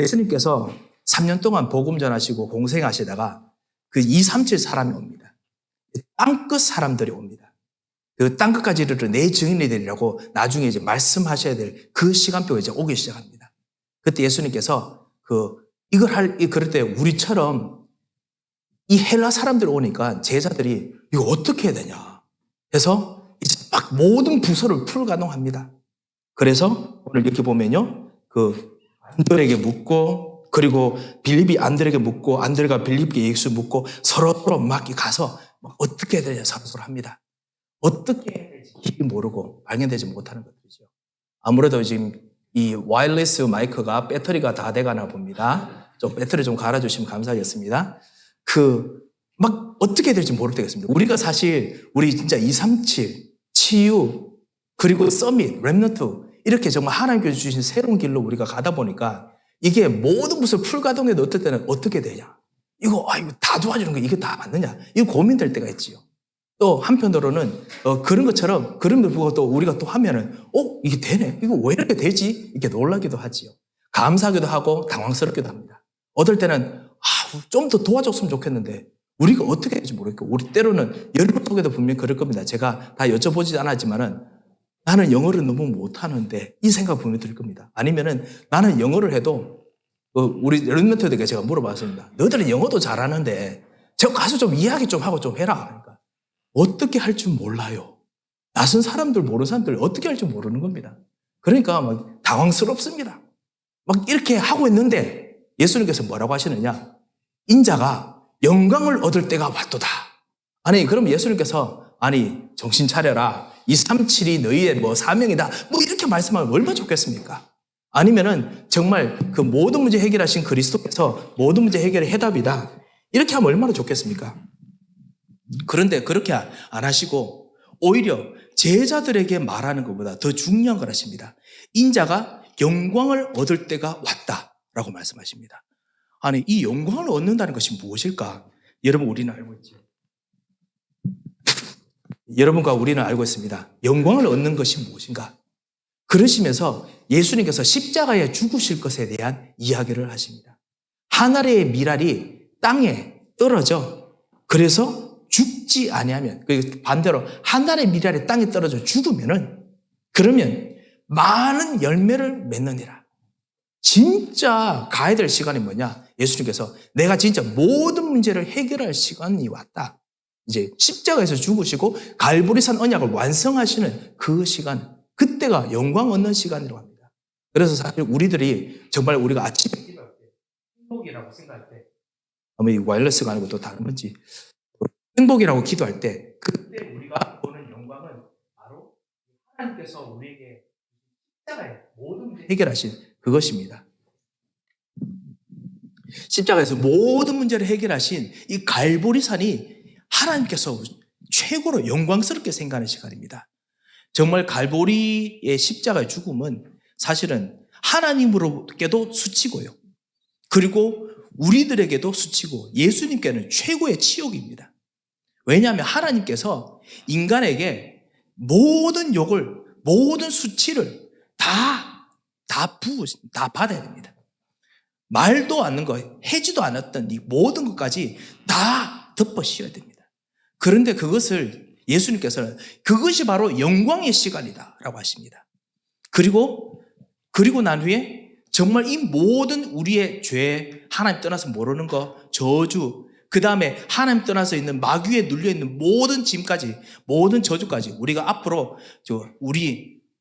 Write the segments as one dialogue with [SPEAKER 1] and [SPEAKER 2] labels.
[SPEAKER 1] 예수님께서 3년 동안 복음 전하시고 공생하시다가 그 237 사람이 옵니다. 땅끝 사람들이 옵니다. 그 땅끝까지 이르러 내 증인이 되리라고 나중에 이제 말씀하셔야 될 그 시간표가 이제 오기 시작합니다. 그때 예수님께서 그럴 때 우리처럼 이 헬라 사람들이 오니까 제자들이 이거 어떻게 해야 되냐 해서 이제 막 모든 부서를 풀가동합니다. 그래서 오늘 이렇게 보면요, 안드레에게 묻고, 그리고 빌립이 안드레에게 묻고, 안드레가 빌립에게 예수 묻고, 서로 막 가서 어떻게 해야 되냐 서로 합니다. 어떻게 해야 될지 모르고 발견되지 못하는 것들이죠. 아무래도 지금 이 와이어리스 마이크가 배터리가 다 돼가나 봅니다. 좀 배터리 좀 갈아주시면 감사하겠습니다. 어떻게 해야 될지 모를 때가 있습니다. 우리가 사실, 우리 진짜 237, 치유, 그리고 서밋, 렘넌트, 이렇게 정말 하나님께서 주신 새로운 길로 우리가 가다 보니까 이게 모든 것을 풀가동해도 어떨 때는 어떻게 되냐. 이거 다 도와주는 거 이게 다 맞느냐. 이거 고민될 때가 있지요. 또 한편으로는 그런 것처럼 그런 걸 보고 또 우리가 또 하면은 이게 되네. 이거 왜 이렇게 되지? 이렇게 놀라기도 하지요. 감사하기도 하고 당황스럽기도 합니다. 어떨 때는 좀 더 도와줬으면 좋겠는데 우리가 어떻게 해야 될지 모르겠고, 우리 때로는 여러분 속에도 분명히 그럴 겁니다. 제가 다 여쭤보지 않았지만은 나는 영어를 너무 못하는데 이 생각 분명히 들 겁니다. 아니면은 나는 영어를 해도 우리 런멘토에게 제가 물어봤습니다. 너희들은 영어도 잘하는데 저 가서 좀 이야기 좀 하고 좀 해라. 그러니까 어떻게 할 줄 몰라요. 낯선 사람들, 모르는 사람들 어떻게 할 줄 모르는 겁니다. 그러니까 막 당황스럽습니다. 막 이렇게 하고 있는데 예수님께서 뭐라고 하시느냐. 인자가 영광을 얻을 때가 왔도다. 아니, 그럼 예수님께서 정신 차려라. 237이 너희의 사명이다. 이렇게 말씀하면 얼마나 좋겠습니까? 아니면은 정말 그 모든 문제 해결하신 그리스도께서 모든 문제 해결의 해답이다. 이렇게 하면 얼마나 좋겠습니까? 그런데 그렇게 안 하시고 오히려 제자들에게 말하는 것보다 더 중요한 걸 하십니다. 인자가 영광을 얻을 때가 왔다라고 말씀하십니다. 아니, 이 영광을 얻는다는 것이 무엇일까? 여러분, 우리는 알고 있죠. 여러분과 우리는 알고 있습니다. 영광을 얻는 것이 무엇인가? 그러시면서 예수님께서 십자가에 죽으실 것에 대한 이야기를 하십니다. 하늘의 미랄이 땅에 떨어져, 그래서 죽지 아니하면, 반대로 하늘의 미랄이 땅에 떨어져 죽으면은, 그러면 많은 열매를 맺느니라. 진짜 가야 될 시간이 뭐냐? 예수님께서 내가 진짜 모든 문제를 해결할 시간이 왔다. 이제 십자가에서 죽으시고 갈보리산 언약을 완성하시는 그 시간, 그때가 영광 얻는 시간이라고 합니다. 그래서 사실 우리들이 정말 우리가 아침에 기도할 때 행복이라고 생각할 때, 아마 이 와이어리스가 아니고 또 다른 건지, 행복이라고 기도할 때 그때 우리가 보는 영광은 바로 하나님께서 우리에게 십자가에 모든 문제 해결하신 그것입니다. 십자가에서 모든 문제를 해결하신 이 갈보리산이 하나님께서 최고로 영광스럽게 생각하는 시간입니다. 정말 갈보리의 십자가의 죽음은 사실은 하나님으로께도 수치고요. 그리고 우리들에게도 수치고 예수님께는 최고의 치욕입니다. 왜냐하면 하나님께서 인간에게 모든 욕을, 모든 수치를 다 받아야 됩니다. 말도 않는 것, 해지도 않았던 이 모든 것까지 다 덮어 씌워야 됩니다. 그런데 그것을 예수님께서는 그것이 바로 영광의 시간이다라고 하십니다. 그리고 난 후에 정말 이 모든 우리의 죄, 하나님 떠나서 모르는 거, 저주, 그 다음에 하나님 떠나서 있는 마귀에 눌려있는 모든 짐까지, 모든 저주까지 우리가 앞으로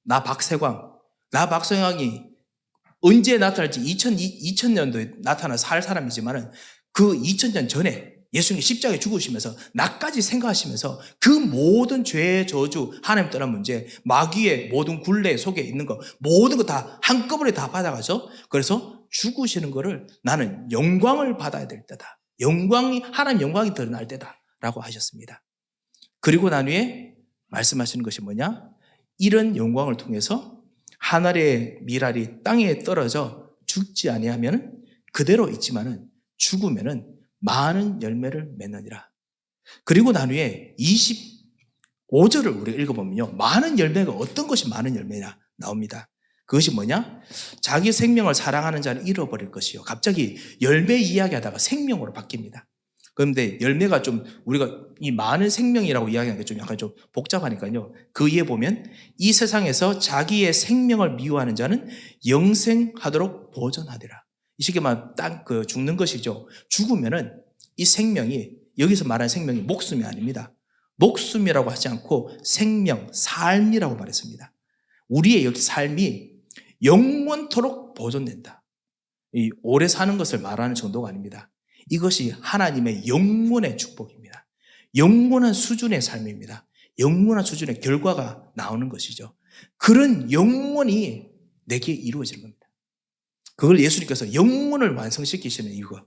[SPEAKER 1] 나 박세광이 언제 나타날지 2000년도에 나타나 살 사람이지만은 그 2000년 전에 예수님이 십자가에 죽으시면서 나까지 생각하시면서 그 모든 죄, 저주, 하나님 떠난 문제, 마귀의 모든 굴레 속에 있는 거 모든 거 다 한꺼번에 다 받아가서 그래서 죽으시는 거를 나는 영광을 받아야 될 때다. 하나님 영광이 드러날 때다라고 하셨습니다. 그리고 난 후에 말씀하시는 것이 뭐냐? 이런 영광을 통해서 하늘의 미랄이 땅에 떨어져 죽지 아니하면 그대로 있지만은 죽으면은 많은 열매를 맺느니라. 그리고 난 후에 25절을 우리가 읽어보면요. 많은 열매가 어떤 것이 많은 열매냐 나옵니다. 그것이 뭐냐? 자기 생명을 사랑하는 자는 잃어버릴 것이요. 갑자기 열매 이야기하다가 생명으로 바뀝니다. 그런데 열매가 좀 우리가 이 많은 생명이라고 이야기하는 게 좀 약간 좀 복잡하니까요. 그 이에 보면 이 세상에서 자기의 생명을 미워하는 자는 영생하도록 보존하리라. 이 시기만 딱 죽는 것이죠. 죽으면은 이 생명이 여기서 말하는 생명이 목숨이 아닙니다. 목숨이라고 하지 않고 생명, 삶이라고 말했습니다. 우리의 여기 삶이 영원토록 보존된다. 이 오래 사는 것을 말하는 정도가 아닙니다. 이것이 하나님의 영원의 축복입니다. 영원한 수준의 삶입니다. 영원한 수준의 결과가 나오는 것이죠. 그런 영원이 내게 이루어지는 겁니다. 그걸 예수님께서 영원을 완성시키시는 이유가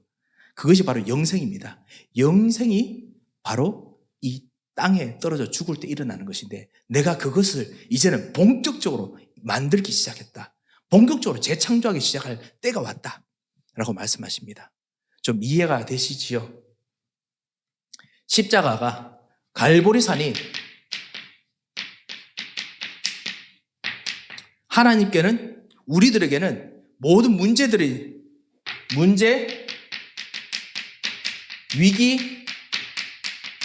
[SPEAKER 1] 그것이 바로 영생입니다. 영생이 바로 이 땅에 떨어져 죽을 때 일어나는 것인데 내가 그것을 이제는 본격적으로 만들기 시작했다. 본격적으로 재창조하기 시작할 때가 왔다. 라고 말씀하십니다. 좀 이해가 되시지요? 십자가가 갈보리산이 하나님께는 우리들에게는 모든 문제, 위기,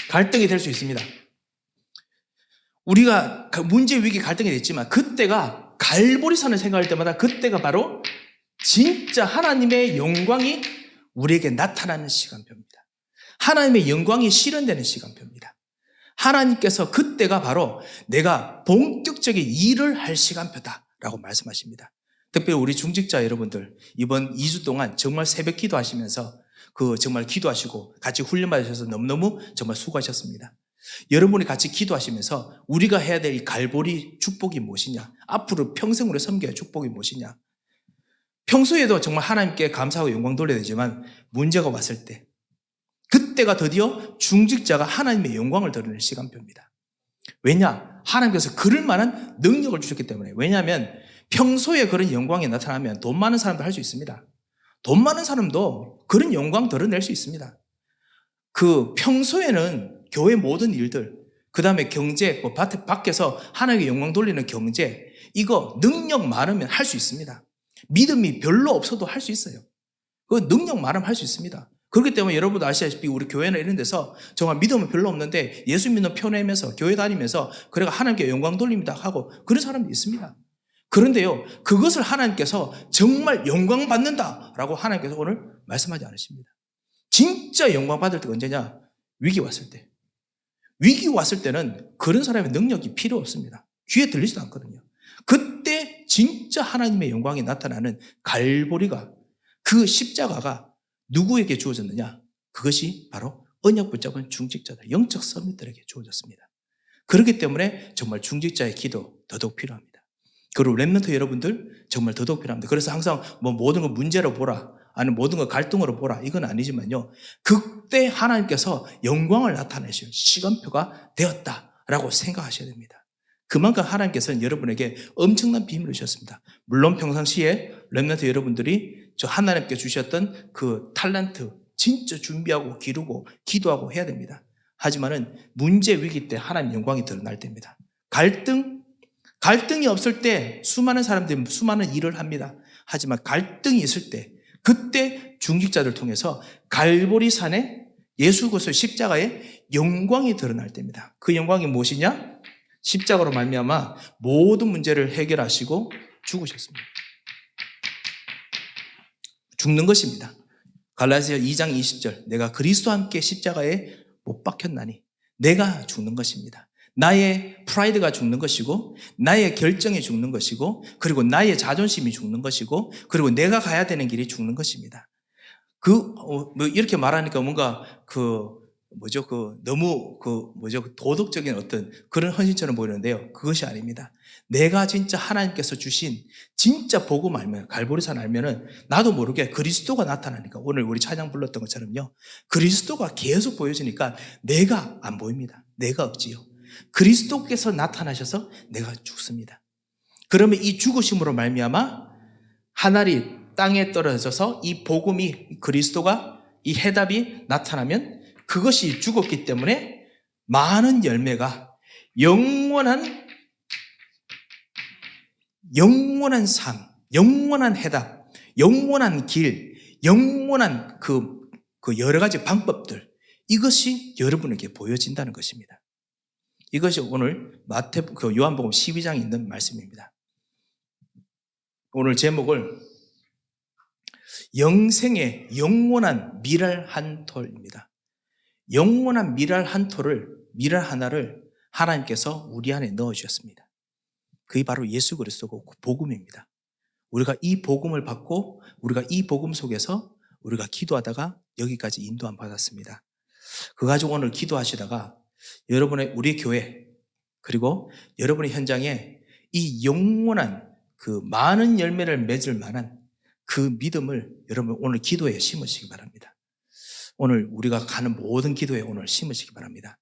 [SPEAKER 1] 갈등이 될 수 있습니다. 우리가 문제, 위기, 갈등이 됐지만 그때가 갈보리산을 생각할 때마다 그때가 바로 진짜 하나님의 영광이 우리에게 나타나는 시간표입니다. 하나님의 영광이 실현되는 시간표입니다. 하나님께서 그때가 바로 내가 본격적인 일을 할 시간표다라고 말씀하십니다. 특별히 우리 중직자 여러분들 이번 2주 동안 정말 새벽 기도하시면서 정말 기도하시고 같이 훈련 받으셔서 너무너무 정말 수고하셨습니다. 여러분이 같이 기도하시면서 우리가 해야 될 이 갈보리 축복이 무엇이냐, 앞으로 평생으로 섬겨야 축복이 무엇이냐, 평소에도 정말 하나님께 감사하고 영광 돌려야 되지만 문제가 왔을 때 그때가 드디어 중직자가 하나님의 영광을 드러낼 시간표입니다. 왜냐? 하나님께서 그럴 만한 능력을 주셨기 때문에. 왜냐하면 평소에 그런 영광이 나타나면 돈 많은 사람도 할 수 있습니다. 돈 많은 사람도 그런 영광 드러낼 수 있습니다. 평소에는 교회 모든 일들, 그 다음에 경제, 밖에서 하나님의 영광 돌리는 경제, 이거 능력 많으면 할 수 있습니다. 믿음이 별로 없어도 할 수 있어요. 그 능력 많으면 할 수 있습니다. 그렇기 때문에 여러분도 아시다시피 우리 교회나 이런 데서 정말 믿음은 별로 없는데 예수 믿는 표내면서 교회 다니면서 그래가 하나님께 영광 돌립니다 하고 그런 사람도 있습니다. 그런데요, 그것을 하나님께서 정말 영광 받는다라고 하나님께서 오늘 말씀하지 않으십니다. 진짜 영광 받을 때가 언제냐? 위기 왔을 때. 위기 왔을 때는 그런 사람의 능력이 필요 없습니다. 귀에 들리지도 않거든요. 그때 진짜 하나님의 영광이 나타나는 갈보리가, 그 십자가가 누구에게 주어졌느냐? 그것이 바로 언약 붙잡은 중직자들, 영적 서밋들에게 주어졌습니다. 그렇기 때문에 정말 중직자의 기도 더더욱 필요합니다. 그리고 렘넌트 여러분들 정말 더더욱 필요합니다. 그래서 항상 모든 걸 문제로 보라, 아니면 모든 걸 갈등으로 보라, 이건 아니지만요, 그때 하나님께서 영광을 나타내시는 시간표가 되었다라고 생각하셔야 됩니다. 그만큼 하나님께서는 여러분에게 엄청난 비밀을 주셨습니다. 물론 평상시에 렘넌트 여러분들이 저 하나님께 주셨던 그 탤런트 진짜 준비하고 기르고 기도하고 해야 됩니다. 하지만은 문제 위기 때 하나님 영광이 드러날 때입니다. 갈등이 없을 때 수많은 사람들이 수많은 일을 합니다. 하지만 갈등이 있을 때 그때 중직자들 통해서 갈보리산에 예수 그리스도의 십자가에 영광이 드러날 때입니다. 그 영광이 무엇이냐? 십자가로 말미암아 모든 문제를 해결하시고 죽으셨습니다. 죽는 것입니다. 갈라디아 2장 20절, 내가 그리스도와 함께 십자가에 못 박혔나니 내가 죽는 것입니다. 나의 프라이드가 죽는 것이고, 나의 결정이 죽는 것이고, 그리고 나의 자존심이 죽는 것이고, 그리고 내가 가야 되는 길이 죽는 것입니다. 이렇게 말하니까 뭔가 너무 도덕적인 어떤 그런 헌신처럼 보이는데요. 그것이 아닙니다. 내가 진짜 하나님께서 주신 진짜 복음 알면, 갈보리산 알면은 나도 모르게 그리스도가 나타나니까, 오늘 우리 찬양 불렀던 것처럼요, 그리스도가 계속 보여지니까 내가 안 보입니다. 내가 없지요. 그리스도께서 나타나셔서 내가 죽습니다. 그러면 이 죽으심으로 말미암아 하늘이 땅에 떨어져서 이 복음이, 그리스도가, 이 해답이 나타나면 그것이 죽었기 때문에 많은 열매가, 영원한 영원한 삶, 영원한 해답, 영원한 길, 영원한 그 여러 가지 방법들, 이것이 여러분에게 보여진다는 것입니다. 이것이 오늘 요한복음 12장에 있는 말씀입니다. 오늘 제목을 영생의 영원한 미랄 한 톨입니다. 영원한 미랄 하나를 하나님께서 우리 안에 넣어주셨습니다. 그게 바로 예수 그리스도고 복음입니다. 우리가 이 복음을 받고 우리가 이 복음 속에서 우리가 기도하다가 여기까지 인도함 받았습니다. 그거 가지고 오늘 기도하시다가 우리 교회 그리고 여러분의 현장에 이 영원한 그 많은 열매를 맺을 만한 그 믿음을 여러분 오늘 기도에 심으시기 바랍니다. 오늘 우리가 가는 모든 기도에 오늘 심으시기 바랍니다.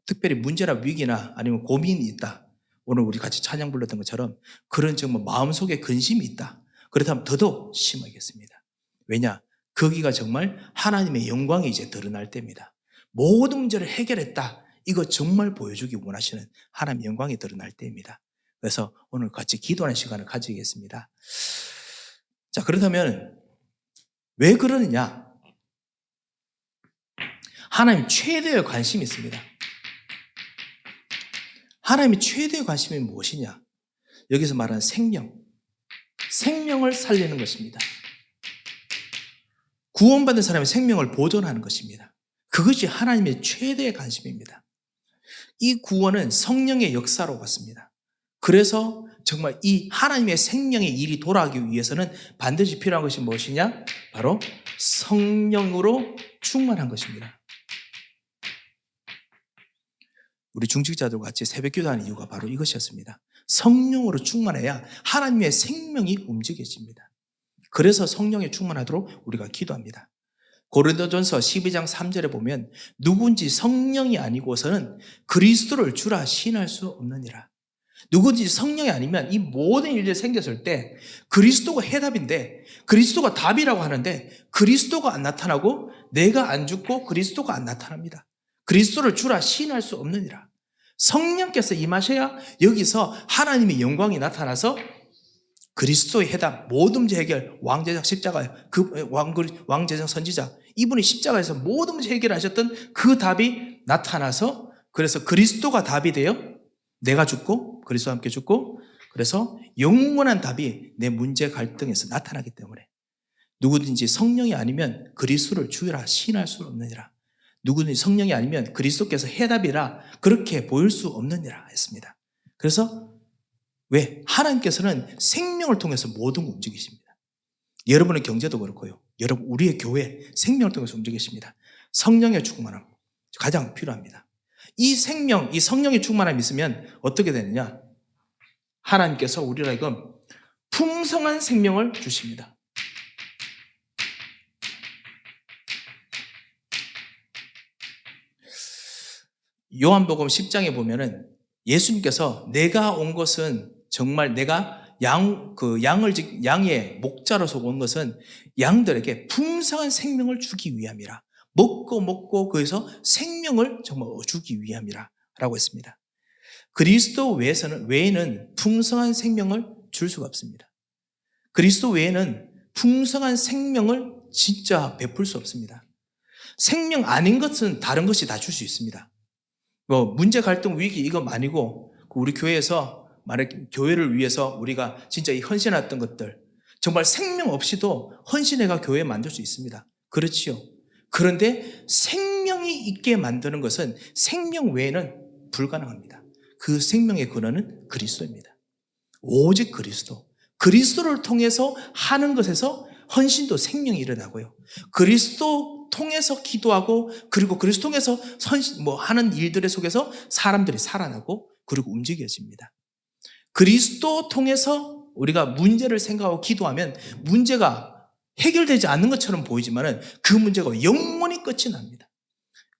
[SPEAKER 1] 특별히 문제나 위기나 아니면 고민이 있다. 오늘 우리 같이 찬양 불렀던 것처럼 그런 정말 마음속에 근심이 있다. 그렇다면 더더욱 심어야겠습니다. 왜냐? 거기가 정말 하나님의 영광이 이제 드러날 때입니다. 모든 문제를 해결했다. 이거 정말 보여주기 원하시는 하나님의 영광이 드러날 때입니다. 그래서 오늘 같이 기도하는 시간을 가지겠습니다. 자, 그렇다면 왜 그러느냐? 하나님 최대의 관심이 있습니다. 하나님의 최대의 관심이 무엇이냐? 여기서 말하는 생명을 살리는 것입니다. 구원받은 사람의 생명을 보존하는 것입니다. 그것이 하나님의 최대의 관심입니다. 이 구원은 성령의 역사로 갔습니다. 그래서 정말 이 하나님의 생명의 일이 돌아가기 위해서는 반드시 필요한 것이 무엇이냐? 바로 성령으로 충만한 것입니다. 우리 중직자들과 같이 새벽 기도하는 이유가 바로 이것이었습니다. 성령으로 충만해야 하나님의 생명이 움직여집니다. 그래서 성령에 충만하도록 우리가 기도합니다. 고린도전서 12장 3절에 보면 누군지 성령이 아니고서는 그리스도를 주라 시인할 수 없느니라. 누군지 성령이 아니면 이 모든 일들이 생겼을 때 그리스도가 해답인데 그리스도가 답이라고 하는데 그리스도가 안 나타나고 내가 안 죽고 그리스도가 안 나타납니다. 그리스도를 주라 시인할 수 없느니라. 성령께서 임하셔야 여기서 하나님의 영광이 나타나서 그리스도의 해답, 모든 문제 해결, 왕제적 십자가, 왕제적 선지자, 이분이 십자가에서 모든 문제 해결하셨던 그 답이 나타나서 그래서 그리스도가 답이 되어 내가 죽고 그리스도와 함께 죽고 그래서 영원한 답이 내 문제 갈등에서 나타나기 때문에 누구든지 성령이 아니면 그리스도를 주라 시인할 수 없느니라. 누구든지 성령이 아니면 그리스도께서 해답이라 그렇게 보일 수 없느니라 했습니다. 그래서 왜? 하나님께서는 생명을 통해서 모든 걸 움직이십니다. 여러분의 경제도 그렇고요. 여러분 우리의 교회 생명을 통해서 움직이십니다. 성령의 충만함 가장 필요합니다. 이 성령의 충만함이 있으면 어떻게 되느냐? 하나님께서 우리에게 풍성한 생명을 주십니다. 요한복음 10장에 보면은 예수님께서 내가 온 것은 정말 내가 양의 목자로서 온 것은 양들에게 풍성한 생명을 주기 위함이라. 먹고 거기서 생명을 정말 주기 위함이라 라고 했습니다. 그리스도 외에는 풍성한 생명을 줄 수가 없습니다. 그리스도 외에는 풍성한 생명을 진짜 베풀 수 없습니다. 생명 아닌 것은 다른 것이 다 줄 수 있습니다. 문제, 갈등, 위기 이거 아니고 우리 교회에서 만약 교회를 위해서 우리가 진짜 이 헌신했던 것들 정말 생명 없이도 헌신해가 교회 만들 수 있습니다. 그렇지요. 그런데 생명이 있게 만드는 것은 생명 외에는 불가능합니다. 그 생명의 근원은 그리스도입니다. 오직 그리스도를 통해서 하는 것에서 헌신도 생명이 일어나고요. 그리스도 통해서 기도하고 그리고 그리스도 통해서 하는 일들의 속에서 사람들이 살아나고 그리고 움직여집니다. 그리스도 통해서 우리가 문제를 생각하고 기도하면 문제가 해결되지 않는 것처럼 보이지만 그 문제가 영원히 끝이 납니다.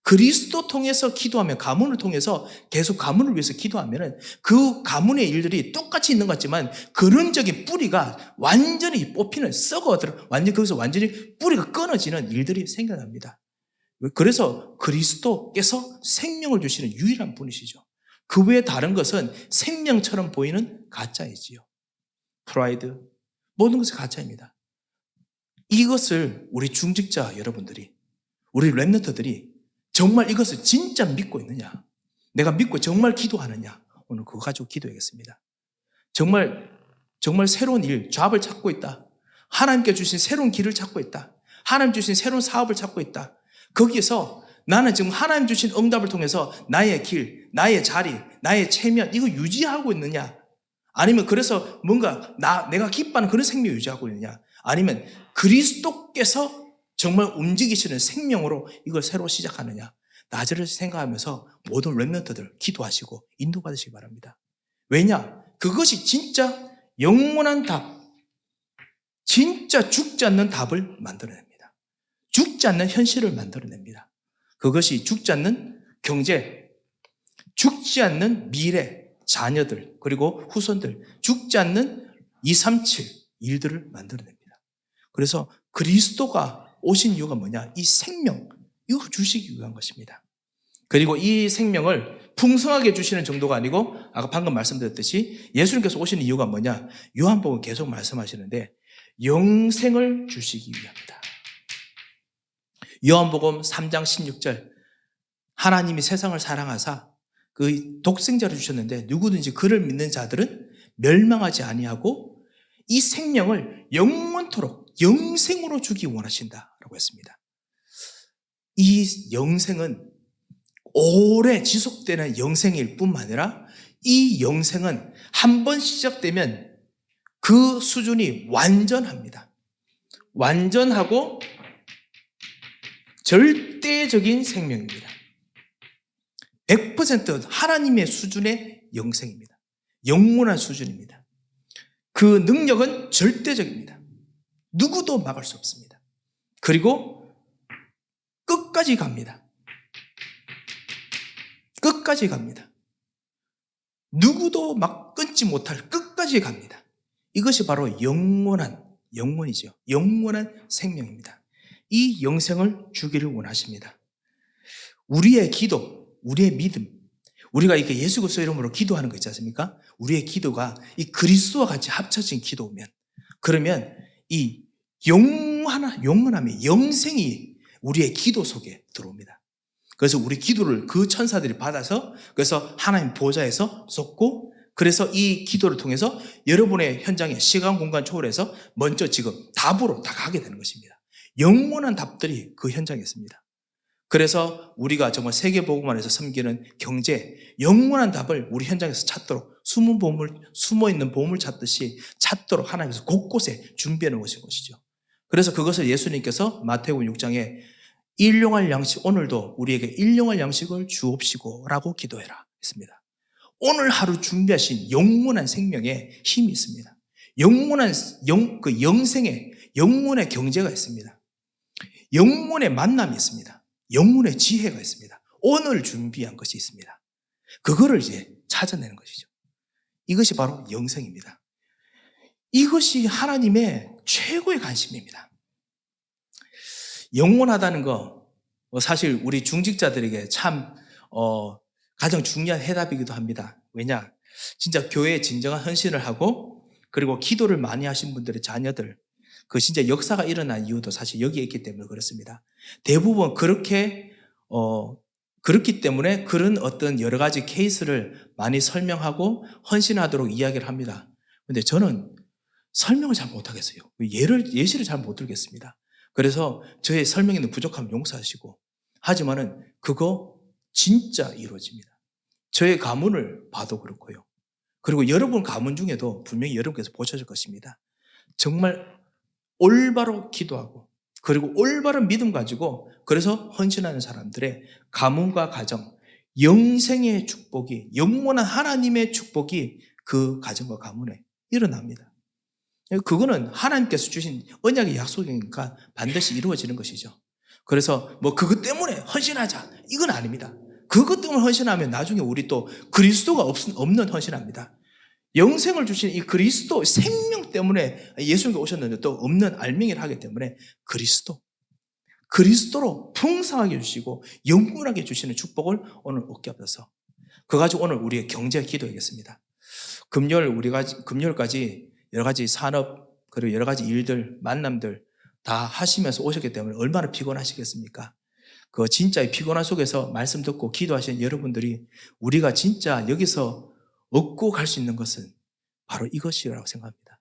[SPEAKER 1] 그리스도 통해서 기도하면 가문을 통해서 계속 가문을 위해서 기도하면 그 가문의 일들이 똑같이 있는 것 같지만 근원적인 뿌리가 완전히 뽑히는 썩어들어 거기서 완전히 뿌리가 끊어지는 일들이 생겨납니다. 그래서 그리스도께서 생명을 주시는 유일한 분이시죠. 그 외에 다른 것은 생명처럼 보이는 가짜이지요. 프라이드, 모든 것이 가짜입니다. 이것을 우리 중직자 여러분들이, 우리 렘넌트들이 정말 이것을 진짜 믿고 있느냐, 내가 믿고 정말 기도하느냐, 오늘 그거 가지고 기도하겠습니다. 정말 새로운 일, 잡을 찾고 있다. 하나님께 주신 새로운 길을 찾고 있다. 하나님 주신 새로운 사업을 찾고 있다. 거기에서 나는 지금 하나님 주신 응답을 통해서 나의 길, 나의 자리, 나의 체면, 이거 유지하고 있느냐? 아니면 그래서 뭔가 내가 기뻐하는 그런 생명을 유지하고 있느냐? 아니면 그리스도께서 정말 움직이시는 생명으로 이걸 새로 시작하느냐? 나저를 생각하면서 모든 렘넌트들 기도하시고 인도받으시기 바랍니다. 왜냐? 그것이 진짜 영원한 답, 진짜 죽지 않는 답을 만들어냅니다. 죽지 않는 현실을 만들어냅니다. 그것이 죽지 않는 경제, 죽지 않는 미래, 자녀들, 그리고 후손들, 죽지 않는 237 일들을 만들어냅니다. 그래서 그리스도가 오신 이유가 뭐냐? 이 생명, 이거 주시기 위한 것입니다. 그리고 이 생명을 풍성하게 주시는 정도가 아니고 아까 방금 말씀드렸듯이 예수님께서 오신 이유가 뭐냐? 요한복음 계속 말씀하시는데 영생을 주시기 위함이다. 요한복음 3장 16절, 하나님이 세상을 사랑하사 그 독생자를 주셨는데 누구든지 그를 믿는 자들은 멸망하지 아니하고 이 생명을 영원토록 영생으로 주기 원하신다라고 했습니다. 이 영생은 오래 지속되는 영생일 뿐만 아니라 이 영생은 한 번 시작되면 그 수준이 완전합니다. 완전하고 절대적인 생명입니다. 100% 하나님의 수준의 영생입니다. 영원한 수준입니다. 그 능력은 절대적입니다. 누구도 막을 수 없습니다. 그리고 끝까지 갑니다. 끝까지 갑니다. 누구도 막 끊지 못할 끝까지 갑니다. 이것이 바로 영원이죠. 영원한 생명입니다. 이 영생을 주기를 원하십니다. 우리의 기도, 우리의 믿음, 우리가 이렇게 예수 그리스도 이름으로 기도하는 거 있지 않습니까? 우리의 기도가 이 그리스도와 같이 합쳐진 기도면, 그러면 이 영원함의 영생이 우리의 기도 속에 들어옵니다. 그래서 우리 기도를 그 천사들이 받아서 그래서 하나님 보좌에서 쏟고, 그래서 이 기도를 통해서 여러분의 현장에 시간 공간 초월해서 먼저 지금 답으로 다 가게 되는 것입니다. 영원한 답들이 그 현장에 있습니다. 그래서 우리가 정말 세계복음관에서 섬기는 경제, 영원한 답을 우리 현장에서 찾도록 숨어 있는 보물 찾듯이 찾도록 하나님께서 곳곳에 준비해 놓은 것이죠. 그래서 그것을 예수님께서 마태복음 6장에 일용할 양식, 오늘도 우리에게 일용할 양식을 주옵시고 라고 기도해라 했습니다. 오늘 하루 준비하신 영원한 생명에 힘이 있습니다. 영원한 영생에 영원의 경제가 있습니다. 영원의 만남이 있습니다. 영혼의 지혜가 있습니다. 오늘 준비한 것이 있습니다. 그거를 이제 찾아내는 것이죠. 이것이 바로 영생입니다. 이것이 하나님의 최고의 관심입니다. 영원하다는 거 사실 우리 중직자들에게 참 가장 중요한 해답이기도 합니다. 왜냐? 진짜 교회에 진정한 헌신을 하고 그리고 기도를 많이 하신 분들의 자녀들, 그 진짜 역사가 일어난 이유도 사실 여기에 있기 때문에 그렇습니다. 대부분 그렇기 때문에 그런 어떤 여러 가지 케이스를 많이 설명하고 헌신하도록 이야기를 합니다. 그런데 저는 설명을 잘 못하겠어요. 예시를 잘 못 들겠습니다. 그래서 저의 설명에는 부족하면 용서하시고, 하지만은 그거 진짜 이루어집니다. 저의 가문을 봐도 그렇고요. 그리고 여러분 가문 중에도 분명히 여러분께서 보셔질 것입니다. 정말 올바로 기도하고 그리고 올바른 믿음 가지고 그래서 헌신하는 사람들의 가문과 가정, 영생의 축복이, 영원한 하나님의 축복이 그 가정과 가문에 일어납니다. 그거는 하나님께서 주신 언약의 약속이니까 반드시 이루어지는 것이죠. 그래서 그것 때문에 헌신하자, 이건 아닙니다. 그것 때문에 헌신하면 나중에 우리 또 그리스도가 없는 헌신합니다. 영생을 주신 이 그리스도 생명 때문에 예수님이 오셨는데 또 없는 알맹이를 하기 때문에 그리스도로 풍성하게 주시고 영원하게 주시는 축복을 오늘 얻게 하셔서 그거 가지고 오늘 우리의 경제 기도하겠습니다. 금요일까지 여러 가지 산업, 그리고 여러 가지 일들, 만남들 다 하시면서 오셨기 때문에 얼마나 피곤하시겠습니까? 그 진짜 피곤한 속에서 말씀 듣고 기도하시는 여러분들이 우리가 진짜 여기서 얻고 갈 수 있는 것은 바로 이것이라고 생각합니다.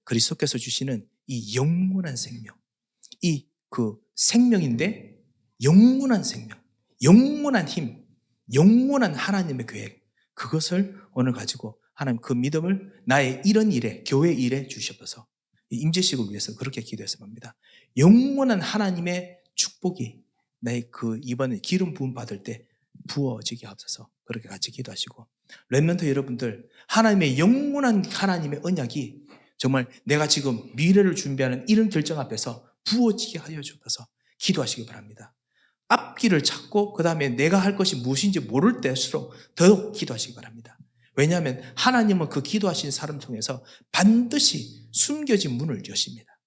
[SPEAKER 1] 그리스도께서 주시는 이 영원한 생명, 이 그 생명인데 영원한 생명, 영원한 힘, 영원한 하나님의 계획, 그것을 오늘 가지고 하나님 그 믿음을 나의 이런 일에, 교회 일에 주셔서 임재식을 위해서 그렇게 기도했으면 합니다. 영원한 하나님의 축복이 나의 그 이번에 기름 부음 받을 때 부어지게 하옵소서. 그렇게 같이 기도하시고, 렘넌트 여러분들, 하나님의 영원한 하나님의 언약이 정말 내가 지금 미래를 준비하는 이런 결정 앞에서 부어지게 하여 주옵소서. 기도하시기 바랍니다. 앞길을 찾고 그 다음에 내가 할 것이 무엇인지 모를 때일수록 더욱 기도하시기 바랍니다. 왜냐하면 하나님은 그 기도하신 사람 통해서 반드시 숨겨진 문을 여십니다.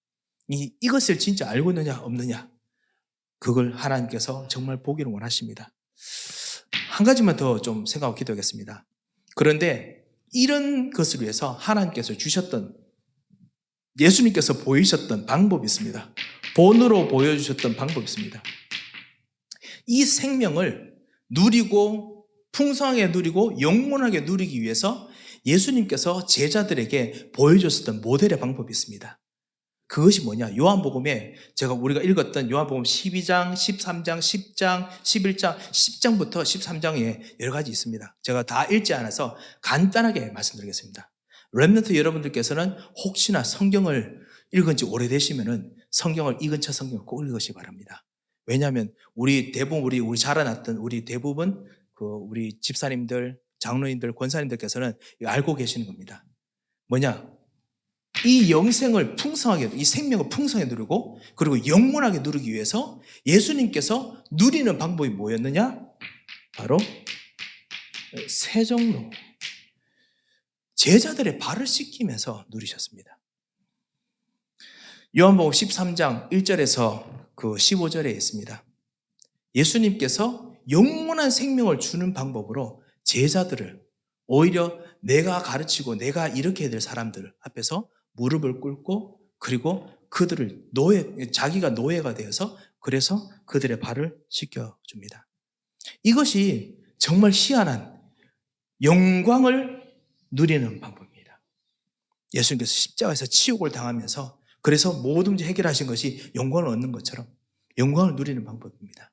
[SPEAKER 1] 이것을 진짜 알고 있느냐 없느냐, 그걸 하나님께서 정말 보기를 원하십니다. 한 가지만 더 좀 생각하고 기도하겠습니다. 그런데 이런 것을 위해서 하나님께서 주셨던, 예수님께서 보이셨던 방법이 있습니다. 본으로 보여주셨던 방법이 있습니다. 이 생명을 누리고 풍성하게 누리고 영원하게 누리기 위해서 예수님께서 제자들에게 보여줬었던 모델의 방법이 있습니다. 그것이 뭐냐? 요한복음에 우리가 읽었던 요한복음 12장, 13장, 10장, 11장, 10장부터 13장에 여러 가지 있습니다. 제가 다 읽지 않아서 간단하게 말씀드리겠습니다. 렘넌트 여러분들께서는 혹시나 성경을 읽은 지 오래되시면은 성경을 이 근처 성경을 꼭 읽으시기 바랍니다. 왜냐하면 우리 자라났던 우리 대부분 우리 집사님들, 장로님들, 권사님들께서는 알고 계시는 겁니다. 뭐냐? 이 영생을 풍성하게, 이 생명을 풍성하게 누리고 그리고 영원하게 누리기 위해서 예수님께서 누리는 방법이 뭐였느냐? 바로 세정로, 제자들의 발을 씻기면서 누리셨습니다. 요한복음 13장 1절에서 15절에 있습니다. 예수님께서 영원한 생명을 주는 방법으로 제자들을 오히려 내가 가르치고 내가 이렇게 해야 될 사람들 앞에서 무릎을 꿇고 그리고 그들을 자기가 노예가 되어서 그래서 그들의 발을 씻겨줍니다. 이것이 정말 희한한 영광을 누리는 방법입니다. 예수님께서 십자가에서 치욕을 당하면서 그래서 모든 문제 해결하신 것이 영광을 얻는 것처럼 영광을 누리는 방법입니다.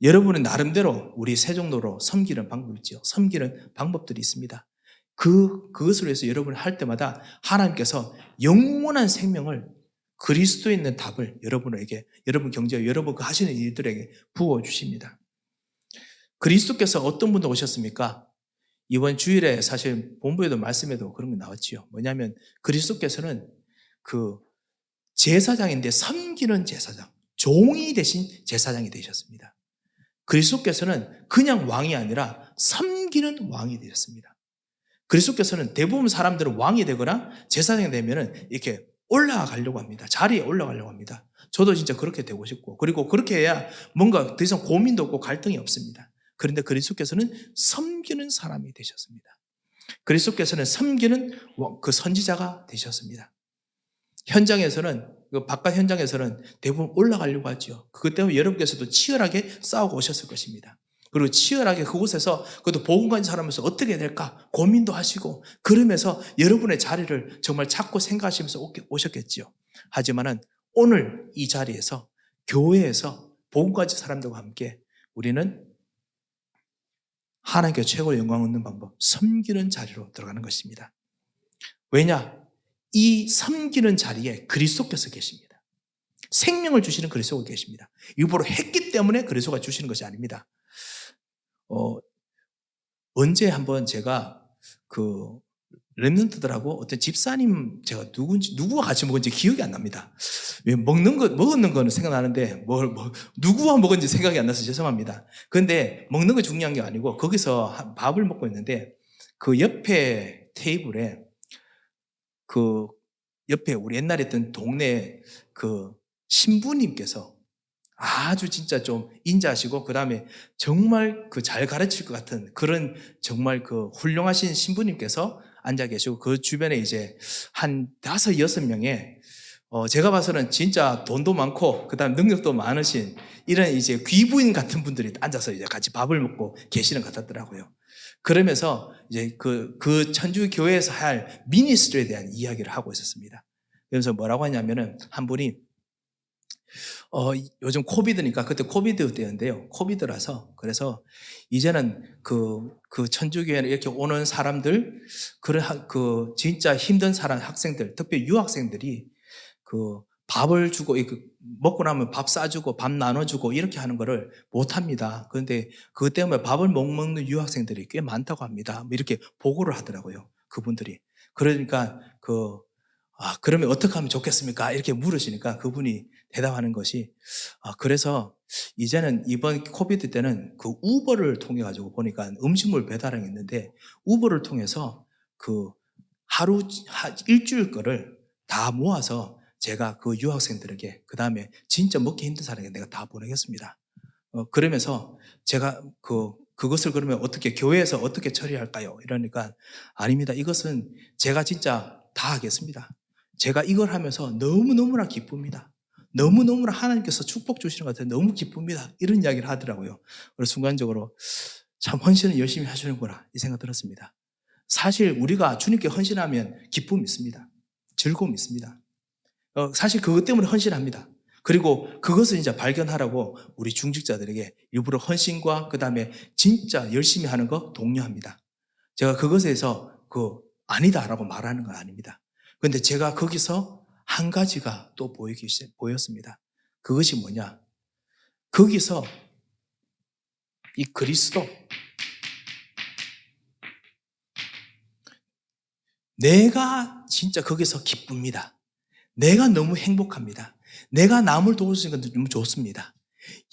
[SPEAKER 1] 여러분은 나름대로 우리 세종로로 섬기는 방법이 있죠. 섬기는 방법들이 있습니다. 그것을 위해서 여러분이 할 때마다 하나님께서 영원한 생명을, 그리스도에 있는 답을 여러분에게, 여러분 경제, 여러분 그 하시는 일들에게 부어주십니다. 그리스도께서 어떤 분도 오셨습니까? 이번 주일에 사실 본부에도 말씀에도 그런 게 나왔지요. 뭐냐면 그리스도께서는 제사장인데 섬기는 제사장, 종이 대신 제사장이 되셨습니다. 그리스도께서는 그냥 왕이 아니라 섬기는 왕이 되셨습니다. 그리스도께서는 대부분 사람들은 왕이 되거나 제사장이 되면은 이렇게 올라가려고 합니다. 자리에 올라가려고 합니다. 저도 진짜 그렇게 되고 싶고, 그리고 그렇게 해야 뭔가 더 이상 고민도 없고 갈등이 없습니다. 그런데 그리스도께서는 섬기는 사람이 되셨습니다. 그리스도께서는 섬기는 그 선지자가 되셨습니다. 현장에서는, 바깥 현장에서는 대부분 올라가려고 하죠. 그것 때문에 여러분께서도 치열하게 싸우고 오셨을 것입니다. 그리고 치열하게 그곳에서 그것도 복음까지 살아면서 어떻게 될까 고민도 하시고 그러면서 여러분의 자리를 정말 찾고 생각하시면서 오셨겠지요. 하지만은 오늘 이 자리에서, 교회에서 복음까지 사람들과 함께 우리는 하나님께 최고의 영광을 얻는 방법, 섬기는 자리로 들어가는 것입니다. 왜냐? 이 섬기는 자리에 그리스도께서 계십니다. 생명을 주시는 그리스도가 계십니다. 일부러 했기 때문에 그리스도가 주시는 것이 아닙니다. 언제 한번 제가 렘넌트들하고 어떤 집사님, 제가 누구와 같이 먹은지 기억이 안 납니다. 먹었는 거는 생각나는데, 누구와 먹은지 생각이 안 나서 죄송합니다. 그런데 먹는 거 중요한 게 아니고, 거기서 밥을 먹고 있는데, 그 옆에 테이블에, 옆에 우리 옛날에 있던 동네 신부님께서 아주 진짜 좀 인자하시고, 그 다음에 정말 잘 가르칠 것 같은 그런 정말 훌륭하신 신부님께서 앉아 계시고 그 주변에 이제 한 5, 6명의 제가 봐서는 진짜 돈도 많고 그다음 능력도 많으신 이런 이제 귀부인 같은 분들이 앉아서 이제 같이 밥을 먹고 계시는 것 같더라고요. 그러면서 이제 그 천주 교회에서 할 미니스트리에 대한 이야기를 하고 있었습니다. 그래서 뭐라고 하냐면은 한 분이 요즘 코비드니까 그때 코비드 때였는데요. 코비드라서 그래서 이제는 그 천주교회는 이렇게 오는 사람들 그 진짜 힘든 사람 학생들 특별히 유학생들이 그 밥을 주고 먹고 나면 밥 싸주고 밥 나눠주고 이렇게 하는 거를 못합니다. 그런데 그것 때문에 밥을 못 먹는 유학생들이 꽤 많다고 합니다. 뭐 이렇게 보고를 하더라고요. 그분들이. 그러니까 그러면 어떻게 하면 좋겠습니까? 이렇게 물으시니까 그분이 대답하는 것이 그래서 이제는 이번 코비드 때는 그 우버를 통해 가지고 보니까 음식물 배달이 있는데 우버를 통해서 그 일주일 거를 다 모아서 제가 그 유학생들에게 그 다음에 진짜 먹기 힘든 사람에게 내가 다 보내겠습니다. 그러면서 제가 그것을 그러면 어떻게 교회에서 어떻게 처리할까요? 이러니까 아닙니다. 이것은 제가 진짜 다 하겠습니다. 제가 이걸 하면서 너무너무나 기쁩니다. 너무너무나 하나님께서 축복 주시는 것 같아요. 너무 기쁩니다. 이런 이야기를 하더라고요. 그래서 순간적으로 참 헌신을 열심히 하시는구나 이 생각 들었습니다. 사실 우리가 주님께 헌신하면 기쁨이 있습니다. 즐거움이 있습니다. 사실 그것 때문에 헌신합니다. 그리고 그것을 이제 발견하라고 우리 중직자들에게 일부러 헌신과 그 다음에 진짜 열심히 하는 거 독려합니다. 제가 그것에서 아니다라고 말하는 건 아닙니다. 그런데 제가 거기서 한 가지가 또 보였습니다. 그것이 뭐냐? 거기서 이 그리스도, 내가 진짜 거기서 기쁩니다. 내가 너무 행복합니다. 내가 남을 도울 수 있는 건 너무 좋습니다.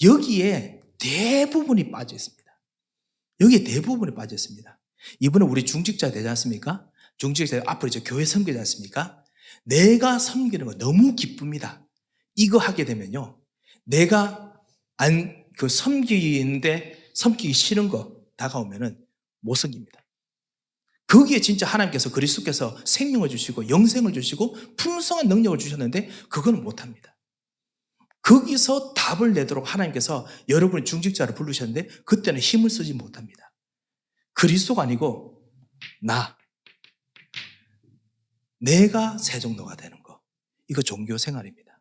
[SPEAKER 1] 여기에 대부분이 빠져 있습니다. 여기에 대부분이 빠져 있습니다. 이번에 우리 중직자 되지 않습니까? 중직자 앞으로 이제 교회 섬기지 않습니까? 내가 섬기는 거 너무 기쁩니다. 이거 하게 되면요. 내가 섬기는데 섬기기 싫은 거 다가오면은 못 섬깁니다. 거기에 진짜 하나님께서 그리스도께서 생명을 주시고 영생을 주시고 풍성한 능력을 주셨는데 그거는 못합니다. 거기서 답을 내도록 하나님께서 여러분의 중직자를 부르셨는데 그때는 힘을 쓰지 못합니다. 그리스도가 아니고 내가 세종로가 되는 거, 이거 종교 생활입니다.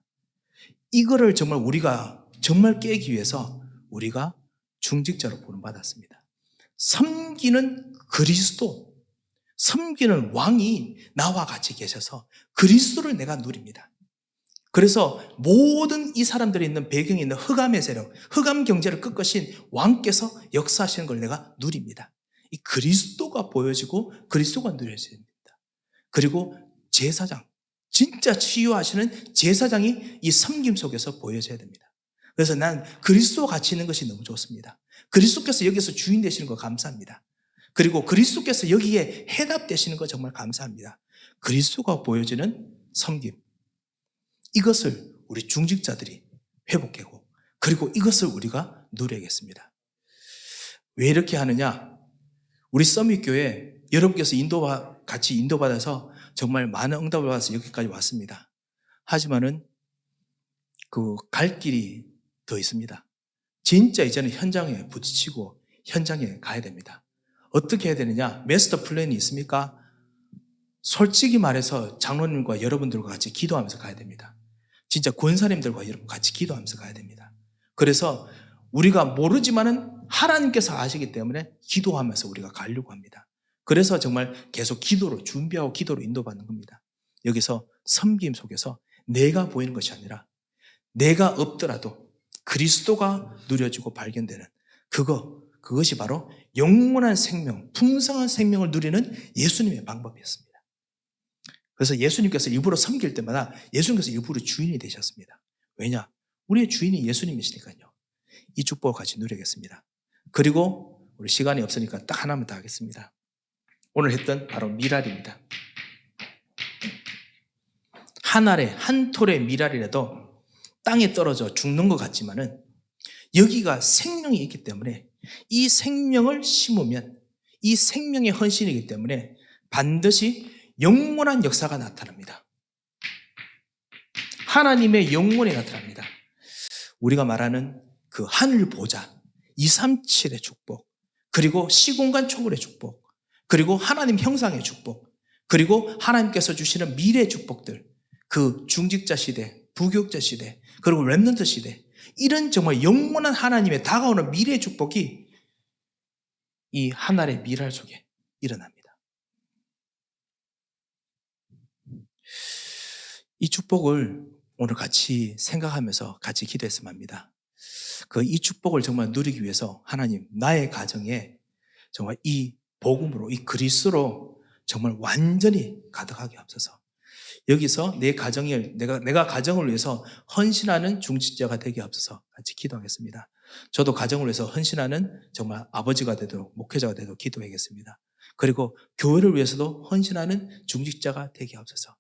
[SPEAKER 1] 이거를 정말 우리가 정말 깨기 위해서 우리가 중직자로 부름받았습니다. 섬기는 그리스도, 섬기는 왕이 나와 같이 계셔서 그리스도를 내가 누립니다. 그래서 모든 이 사람들이 있는 배경에 있는 흑암의 세력, 흑암 경제를 꺾으신 왕께서 역사하시는 걸 내가 누립니다. 이 그리스도가 보여지고 그리스도가 누려집니다. 그리고 제사장, 진짜 치유하시는 제사장이 이 섬김 속에서 보여져야 됩니다. 그래서 난 그리스도와 같이 있는 것이 너무 좋습니다. 그리스도께서 여기서 주인 되시는 거 감사합니다. 그리고 그리스도께서 여기에 해답되시는 거 정말 감사합니다. 그리스도가 보여지는 섬김, 이것을 우리 중직자들이 회복하고 그리고 이것을 우리가 누려야겠습니다. 왜 이렇게 하느냐? 우리 서밋교회 여러분께서 같이 인도받아서 정말 많은 응답을 받아서 여기까지 왔습니다. 하지만은 갈 길이 더 있습니다. 진짜 이제는 현장에 부딪히고 현장에 가야 됩니다. 어떻게 해야 되느냐? 마스터 플랜이 있습니까? 솔직히 말해서 장로님과 여러분들과 같이 기도하면서 가야 됩니다. 진짜 권사님들과 여러분 같이 기도하면서 가야 됩니다. 그래서 우리가 모르지만은 하나님께서 아시기 때문에 기도하면서 우리가 가려고 합니다. 그래서 정말 계속 기도로 준비하고 기도로 인도받는 겁니다. 여기서 섬김 속에서 내가 보이는 것이 아니라 내가 없더라도 그리스도가 누려지고 발견되는 그것이 바로 영원한 생명, 풍성한 생명을 누리는 예수님의 방법이었습니다. 그래서 예수님께서 일부러 섬길 때마다 예수님께서 일부러 주인이 되셨습니다. 왜냐? 우리의 주인이 예수님이시니까요. 이 축복을 같이 누리겠습니다. 그리고 우리 시간이 없으니까 딱 하나만 더 하겠습니다. 오늘 했던 바로 미랄입니다. 한 알에 한 톨의 미랄이라도 땅에 떨어져 죽는 것 같지만은 여기가 생명이 있기 때문에 이 생명을 심으면 이 생명의 헌신이기 때문에 반드시 영원한 역사가 나타납니다. 하나님의 영원이 나타납니다. 우리가 말하는 그 하늘 보좌, 237의 축복, 그리고 시공간 초월의 축복, 그리고 하나님 형상의 축복, 그리고 하나님께서 주시는 미래의 축복들, 그 중직자 시대, 부교육자 시대, 그리고 렘넌트 시대, 이런 정말 영원한 하나님의 다가오는 미래의 축복이 이 하나의 미랄 속에 일어납니다. 이 축복을 오늘 같이 생각하면서 같이 기도했으면 합니다. 이 축복을 정말 누리기 위해서 하나님, 나의 가정에 정말 이 복음으로, 이 그리스도로 정말 완전히 가득하게 하옵소서. 여기서 내 가정을, 내가 가정을 위해서 헌신하는 중직자가 되게 하옵소서. 같이 기도하겠습니다. 저도 가정을 위해서 헌신하는 정말 아버지가 되도록, 목회자가 되도록 기도하겠습니다. 그리고 교회를 위해서도 헌신하는 중직자가 되게 하옵소서.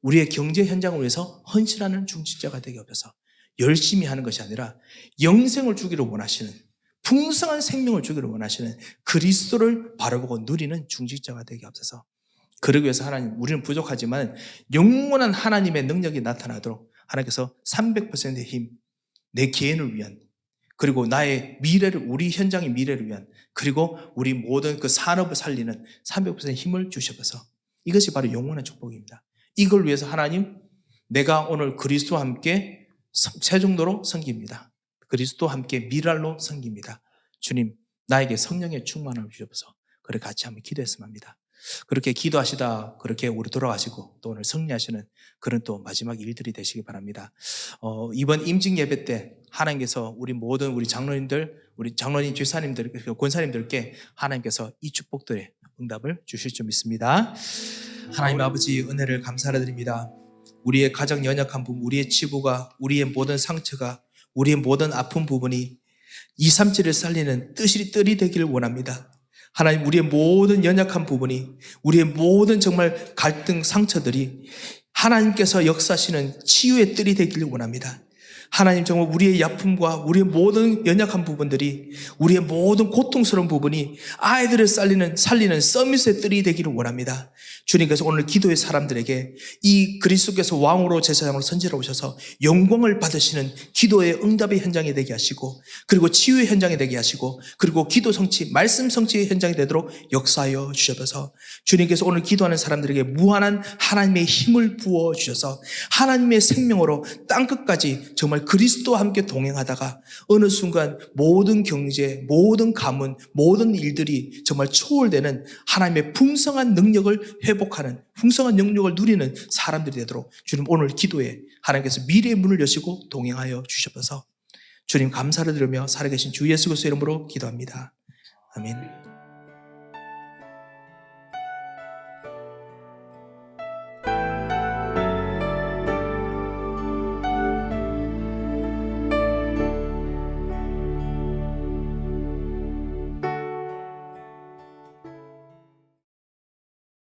[SPEAKER 1] 우리의 경제 현장을 위해서 헌신하는 중직자가 되게 하옵소서. 열심히 하는 것이 아니라 영생을 주기를 원하시는, 풍성한 생명을 주기를 원하시는 그리스도를 바라보고 누리는 중직자가 되게 하옵소서. 그러기 위해서 하나님, 우리는 부족하지만 영원한 하나님의 능력이 나타나도록 하나님께서 300%의 힘, 내 개인을 위한, 그리고 나의 미래를, 우리 현장의 미래를 위한, 그리고 우리 모든 그 산업을 살리는 300%의 힘을 주셔서 이것이 바로 영원한 축복입니다. 이걸 위해서 하나님, 내가 오늘 그리스도와 함께 세종도로 섬깁니다. 그리스도와 함께 미랄로 섬깁니다. 주님, 나에게 성령의 충만함을 주셔서 그렇게 같이 한번 기도했으면 합니다. 그렇게 기도하시다 그렇게 우리 돌아가시고 또 오늘 승리하시는 그런 또 마지막 일들이 되시기 바랍니다. 이번 임직 예배 때 하나님께서 우리 모든 우리 장로님들, 우리 장로님, 집사님들, 권사님들께 하나님께서 이 축복들의 응답을 주실 줄 믿습니다. 하나님 아버지, 은혜를 감사드립니다. 우리의 가장 연약한 부분, 우리의 치부가, 우리의 모든 상처가, 우리의 모든 아픈 부분이 237을 살리는 뜰이 되기를 원합니다. 하나님, 우리의 모든 연약한 부분이, 우리의 모든 정말 갈등, 상처들이 하나님께서 역사하시는 치유의 뜰이 되기를 원합니다. 하나님, 정말 우리의 아픔과 우리의 모든 연약한 부분들이, 우리의 모든 고통스러운 부분이 아이들을 살리는 서밋의 뜰이 되기를 원합니다. 주님께서 오늘 기도의 사람들에게 이 그리스도께서 왕으로 제사장으로 선지로 오셔서 영광을 받으시는 기도의 응답의 현장이 되게 하시고, 그리고 치유의 현장이 되게 하시고, 그리고 기도 성취, 말씀 성취의 현장이 되도록 역사하여 주셔서 주님께서 오늘 기도하는 사람들에게 무한한 하나님의 힘을 부어 주셔서 하나님의 생명으로 땅끝까지 정말 그리스도와 함께 동행하다가 어느 순간 모든 경제, 모든 가문, 모든 일들이 정말 초월되는 하나님의 풍성한 능력을 회복하는, 풍성한 영역을 누리는 사람들이 되도록 주님 오늘 기도에 하나님께서 미래의 문을 여시고 동행하여 주셔서 주님 감사를 드리며 살아계신 주 예수 그리스도의 이름으로 기도합니다. 아멘.